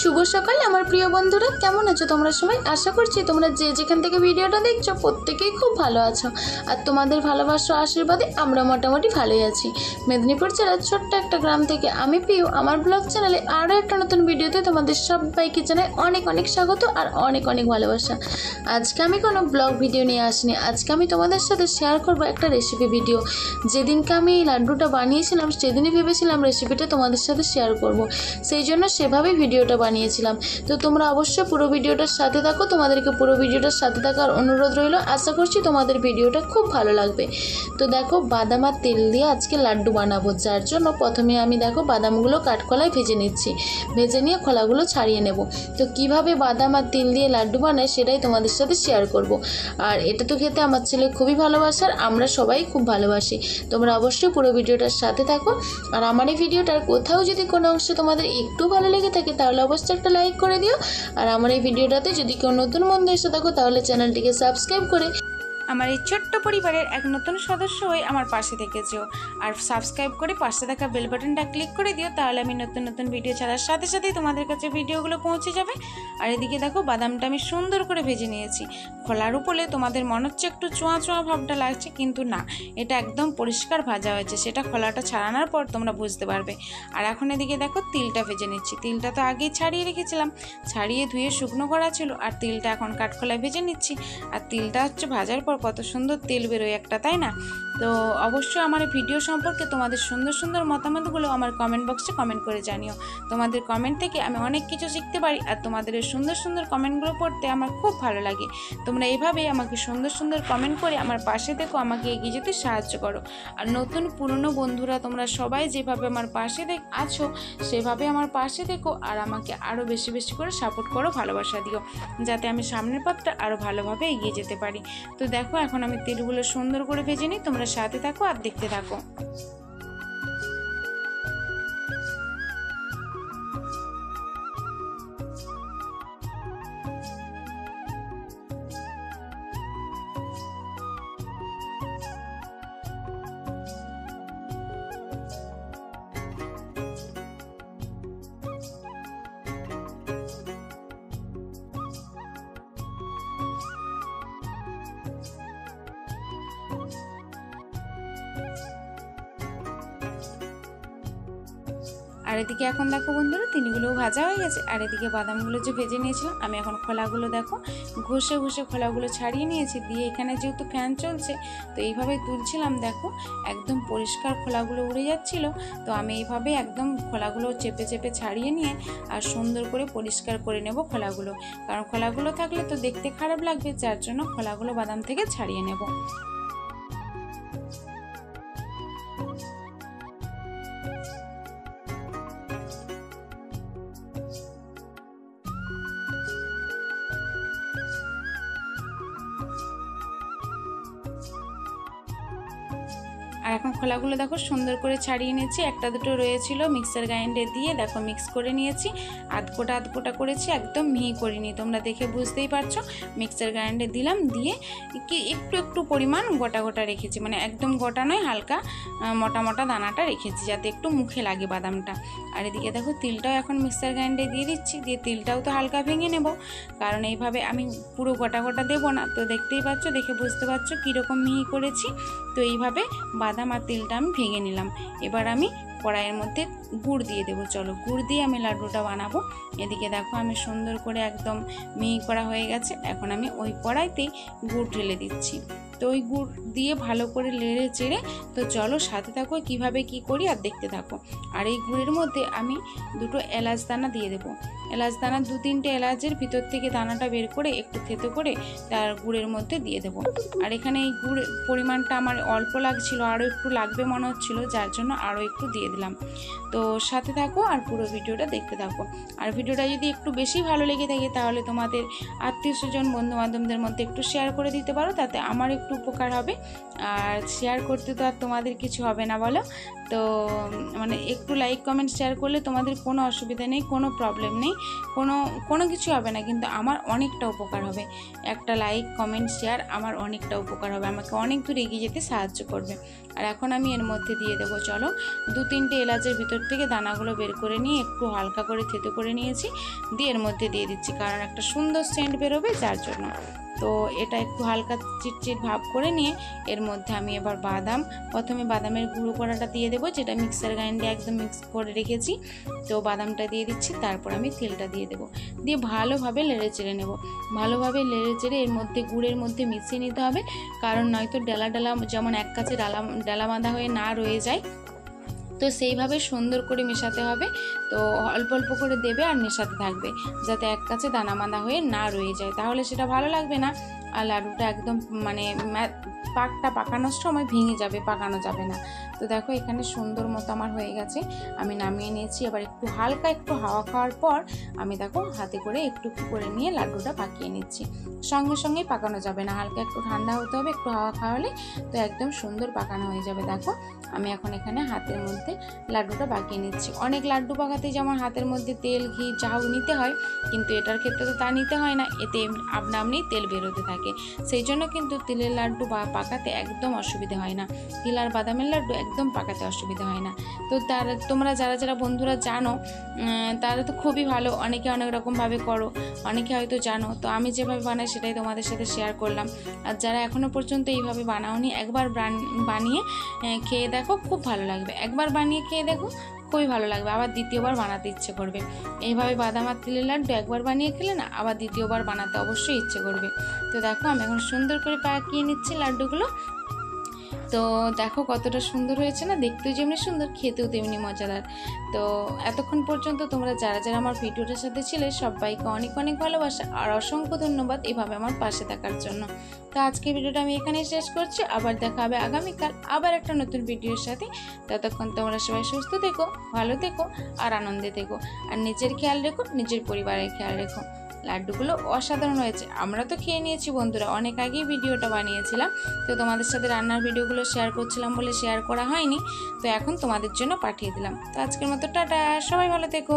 শুভ সকাল আমার প্রিয় বন্ধুরা, কেমন আছো তোমরা সবাই? আশা করছি তোমরা যে যেখান থেকে ভিডিওটা দেখছো প্রত্যেকেই খুব ভালো আছো। আর তোমাদের ভালোবাসা আশীর্বাদে আমরা মোটামুটি ভালোই আছি। মেদিনীপুর জেলার ছোট্ট একটা গ্রাম থেকে আমি পিউ আমার ব্লগ চ্যানেলে আরও একটা নতুন ভিডিওতে তোমাদের সবাইকে জানাই অনেক অনেক স্বাগত আর অনেক অনেক ভালোবাসা। আজকে আমি কোনো ব্লগ ভিডিও নিয়ে আসিনি, আজকে আমি তোমাদের সাথে শেয়ার করব একটা রেসিপি ভিডিও। যেদিনকে আমি এই লাড্ডুটা বানিয়েছিলাম সেদিনই ভেবেছিলাম রেসিপিটা তোমাদের সাথে শেয়ার করব, সেই জন্য সেভাবেই ভিডিওটা বানিয়েছিলাম। তো তোমরা অবশ্যই পুরো ভিডিওটার সাথে থাকো, তোমাদেরকে পুরো ভিডিওটার সাথে থাকার অনুরোধ রইল। আশা করছি তোমাদের ভিডিওটা খুব ভালো লাগবে। তো দেখো, বাদাম আর তেল দিয়ে আজকে লাড্ডু বানাবো, যার জন্য প্রথমে আমি দেখো বাদামগুলো কাঠকলায় ভেজে নিচ্ছি, ভেজে নিয়ে খোলাগুলো ছাড়িয়ে নেব। তো কিভাবে বাদাম আর তেল দিয়ে লাড্ডু বানায় সেটাই তোমাদের সাথে শেয়ার করব। আর এটা তো খেতে আমার ছেলে খুবই ভালোবাসার, আমরা সবাই খুব ভালোবাসি। তোমরা অবশ্যই পুরো ভিডিওটার সাথে থাকো। আর আমার এই ভিডিওটার কোথাও যদি কোনো অংশ তোমাদের একটু ভালো লেগে থাকে তাহলে অবশ্যই একটা লাইক করে দিও। আর আমার এই ভিডিওটাতে যদি কেউ নতুন বন্ধু এসে থাকো তাহলে চ্যানেলটিকে সাবস্ক্রাইব করে আমার এই ছোট্ট পরিবারের এক নতুন সদস্য হয়ে আমার পাশে থেকেছো। আর সাবস্ক্রাইব করে পাশে থাকা বেল বাটনটা ক্লিক করে দিও, তাহলে আমি নতুন নতুন ভিডিও ছাড়ার সাথে সাথেই তোমাদের কাছে ভিডিওগুলো পৌঁছে যাবে। আর এদিকে দেখো বাদামটা আমি সুন্দর করে ভেজে নিয়েছি। খোলার উপরে তোমাদের মনে হচ্ছে একটু চোঁয়া চোঁয়া ভাবটা লাগছে, কিন্তু না, এটা একদম পরিষ্কার ভাজা হয়েছে, সেটা খোলাটা ছাড়ানোর পর তোমরা বুঝতে পারবে। আর এখন এদিকে দেখো তিলটা ভেজে নিচ্ছি। তিলটা তো আগেই ছাড়িয়ে রেখেছিলাম, ছাড়িয়ে ধুয়ে শুকনো করা ছিল। আর তিলটা এখন কাঠখোলায় ভেজে নিচ্ছি। আর তিলটা হচ্ছে ভাজার পর কত সুন্দর তেল বেরোয় একটা, তাই না? তো অবশ্যই আমার ভিডিও সম্পর্কে তোমাদের সুন্দর সুন্দর মতামতগুলো আমার কমেন্ট বক্সে কমেন্ট করে জানিও। তোমাদের কমেন্ট থেকে আমি অনেক কিছু শিখতে পারি, আর তোমাদের এই সুন্দর সুন্দর কমেন্টগুলো পড়তে আমার খুব ভালো লাগে। তোমরা এইভাবেই আমাকে সুন্দর সুন্দর কমেন্ট করে আমার পাশে থেকো, আমাকে এগিয়ে যেতে সাহায্য করো। আর নতুন পুরনো বন্ধুরা তোমরা সবাই যেভাবে আমার পাশে আছো সেভাবে আমার পাশে থেকো, আর আমাকে আরও বেশি বেশি করে সাপোর্ট করো, ভালোবাসা দিও, যাতে আমি সামনের পথটা আরও ভালোভাবে এগিয়ে যেতে পারি। তো দেখো এখন আমি তেলগুলো সুন্দর করে ভেজে নিই, তোমরা সাথে থাকো আর দেখতে থাকো। আর এদিকে এখন দেখো বন্ধুরা তিলগুলোও ভাজা হয়ে গেছে। আর এদিকে বাদামগুলো যে ভেজে নিয়েছিলাম আমি এখন খোলাগুলো দেখো ঘষে ঘষে খোলাগুলো ছাড়িয়ে নিয়েছি। দিয়ে এখানে যেহেতু ফ্যান চলছে তো এইভাবেই তুলছিলাম, দেখো একদম পরিষ্কার খোলাগুলো উড়ে যাচ্ছিল। তো আমি এইভাবে একদম খোলাগুলো চেপে চেপে ছাড়িয়ে নিয়ে আর সুন্দর করে পরিষ্কার করে নেব খোলাগুলো, কারণ খোলাগুলো থাকলে তো দেখতে খারাপ লাগবে, যার জন্য খোলাগুলো বাদাম থেকে ছাড়িয়ে নেব। আর এখন খোলাগুলো দেখো সুন্দর করে ছাড়িয়ে নিয়েছি। একটা দুটো রয়েছিল মিক্সার গ্রাইন্ডারে দিয়ে দেখো মিক্স করে নিয়েছি, আধ কোটা করেছি, একদম মিহি করিনি, তোমরা দেখে বুঝতেই পারছো। মিক্সার গ্রাইন্ডারে দিলাম, দিয়ে কি একটু একটু পরিমাণ গোটা গোটা রেখেছি, মানে একদম গোটা নয়, হালকা মোটা মোটা দানাটা রেখেছি যাতে একটু মুখে লাগে বাদামটা। আর এদিকে দেখো তিলটাও এখন মিক্সার গ্রাইন্ডারে দিয়ে দিচ্ছি, দিয়ে তিলটাও তো হালকা ভেঙে নেব, কারণ এইভাবে আমি পুরো গোটা গোটা দেবো না। তো দেখতেই পাচ্ছ, দেখে বুঝতে পারছো কীরকম মিহি করেছি। তো এইভাবে বাদাম আর তিলটা আমি ভেঙে নিলাম। এবার আমি কড়াইয়ের মধ্যে গুড় দিয়ে দেবো। চলো গুড় দিয়ে আমি লাড্ডুটা বানাবো। এদিকে দেখো আমি সুন্দর করে একদম মিহি করা হয়ে গেছে। এখন আমি ওই কড়াইতেই গুড় ঢেলে দিচ্ছি। তো ওই গুড় দিয়ে ভালো করে নেড়ে চেড়ে, তো চলো সাথে থাকো কিভাবে কি করি আর দেখতে থাকো। আর এই গুড়ের মধ্যে আমি দুটো এলাচ দানা দিয়ে দেবো। এলাচ দানা 2-3টে এলাচের ভিতর থেকে দানাটা বের করে একটু থেতো করে তার গুড়ের মধ্যে দিয়ে দেবো। আর এখানে এই গুড়ের পরিমাণটা আমার অল্প লাগছিল, আরও একটু লাগবে মনে হচ্ছিলো, যার জন্য আরও একটু দিয়ে দিলাম। তো সাথে থাকো আর পুরো ভিডিওটা দেখতে থাকো। আর ভিডিওটা যদি একটু বেশি ভালো লেগে থাকে তাহলে তোমাদের আত্মীয় স্বজন বন্ধু বান্ধবদের মধ্যে একটু শেয়ার করে দিতে পারো, তাতে আমার একটু উপকার হবে। আর শেয়ার করতে তো আর তোমাদের কিছু হবে না বলো, তো মানে একটু লাইক কমেন্ট শেয়ার করলে তোমাদের কোনো অসুবিধা নেই, কোনো প্রবলেম নেই, কোনো কিছু হবে না, কিন্তু আমার অনেকটা উপকার হবে। একটা লাইক কমেন্ট শেয়ার আমার অনেকটা উপকার হবে, আমাকে অনেক দূর এগিয়ে যেতে সাহায্য করবে। আর এখন আমি এর মধ্যে দিয়ে দেবো, চলো 2-3টে এলাচের ভিতর থেকে দানাগুলো বের করে নিয়ে একটু হালকা করে থেতো করে নিয়েছি, দিয়ে এর মধ্যে দিয়ে দিচ্ছি, কারণ একটা সুন্দর সেন্ট বেরোবে যার জন্য। তো এটা একটু হালকা চিটচিট ভাব করে নিয়ে এর মধ্যে আমি এবার প্রথমে বাদামের গুঁড়ো করাটা দিয়ে দেবো, যেটা মিক্সার গ্রাইন্ডে একদম মিক্স করে রেখেছি। তো বাদামটা দিয়ে দিচ্ছি, তারপর আমি তেলটা দিয়ে দেবো, দিয়ে ভালোভাবে নেড়ে চেড়ে নেব। ভালোভাবে নেড়ে চেড়ে এর মধ্যে গুড়ের মধ্যে মিশিয়ে নিতে হবে, কারণ নয়তো ডালা যেমন এক কাছে ডালা বাঁধা হয়ে না রয়ে যায়, তো সেইভাবে সুন্দর করে মেশাতে হবে। তো অল্প অল্প করে দেবে আর মেশাতে থাকবে, যাতে এক কাছে দানা বাঁধা হয়ে না রয়ে যায়, তাহলে সেটা ভালো লাগবে না। আর লাড্ডুটা একদম মানে পাকানোর সময় ভেঙে যাবে, পাকানো যাবে না। তো দেখো এখানে সুন্দর মতো আমার হয়ে গেছে, আমি নামিয়ে নিয়েছি। এবার হালকা একটু হাওয়া খাওয়ার পর আমি দেখো হাতে করে একটু করে নিয়ে লাড্ডুটা পাকিয়ে নিচ্ছি। সঙ্গে সঙ্গেই পাকানো যাবে না, হালকা একটু ঠান্ডা হতে হবে, একটু হাওয়া খাওয়ালে তো একদম সুন্দর পাকানো হয়ে যাবে। দেখো আমি এখন এখানে হাতের মধ্যে লাড্ডুটা পাকিয়ে নিচ্ছি। অনেক লাড্ডু পাকাতে যেমন হাতের মধ্যে তেল ঘি যাও নিতে হয়, কিন্তু এটার ক্ষেত্রে তো তা নিতে হয় না, এতে আপনা আপনি তেল বেরোতে থাকে, সেই জন্য কিন্তু তিলের লাড্ডু পাকাতে একদম অসুবিধা হয় না, তিল আর বাদামের লাড্ডু একদম পাকাতে অসুবিধা হয় না। তো তোমরা যারা বন্ধুরা জানো তারা তো খুবই ভালো, অনেকে অনেক রকমভাবে করো, অনেকে হয়তো জানো, তো আমি যেভাবে বানাই সেটাই তোমাদের সাথে শেয়ার করলাম। আর যারা এখনও পর্যন্ত এইভাবে বানাওনি, একবার বানিয়ে খেয়ে দেখো, খুব ভালো লাগবে। একবার বানিয়ে খেয়ে দেখো, খুবই ভালো লাগবে, আবার দ্বিতীয়বার বানাতে ইচ্ছে করবে। এইভাবে বাদাম আর তিলের লাড্ডু একবার বানিয়ে খেলে না, আবার দ্বিতীয়বার বানাতে অবশ্যই ইচ্ছে করবে। তো দেখো আমি এখন সুন্দর করে পাকিয়ে নিচ্ছি লাড্ডুগুলো। তো দেখো কতটা সুন্দর হয়েছে না, দেখতেও যেমনি সুন্দর, খেতেও তেমনি মজাদার। তো এতক্ষণ পর্যন্ত তোমরা যারা আমার ভিডিওটার সাথে ছিলে সবাইকে অনেক অনেক ভালোবাসা আর অসংখ্য ধন্যবাদ এভাবে আমার পাশে থাকার জন্য। তো আজকের ভিডিওটা আমি এখানেই শেষ করছি, আবার দেখা হবে আগামীকাল আবার একটা নতুন ভিডিওর সাথে। ততক্ষণ তোমরা সবাই সুস্থ থেকো, ভালো থেকো আর আনন্দে থেকো, আর নিজের খেয়াল রেখো, নিজের পরিবারের খেয়াল রেখো। লাড্ডুগুলো অসাধারণ হয়েছে, আমরা তো খেয়ে নিয়েছি বন্ধুরা, অনেক আগেই ভিডিওটা বানিয়েছিলাম, তো তোমাদের সাথে রান্নার ভিডিওগুলো শেয়ার করছিলাম বলে শেয়ার করা হয়নি, তো এখন তোমাদের জন্য পাঠিয়ে দিলাম। তো আজকের মতো টাটা, সবাই ভালো থেকো।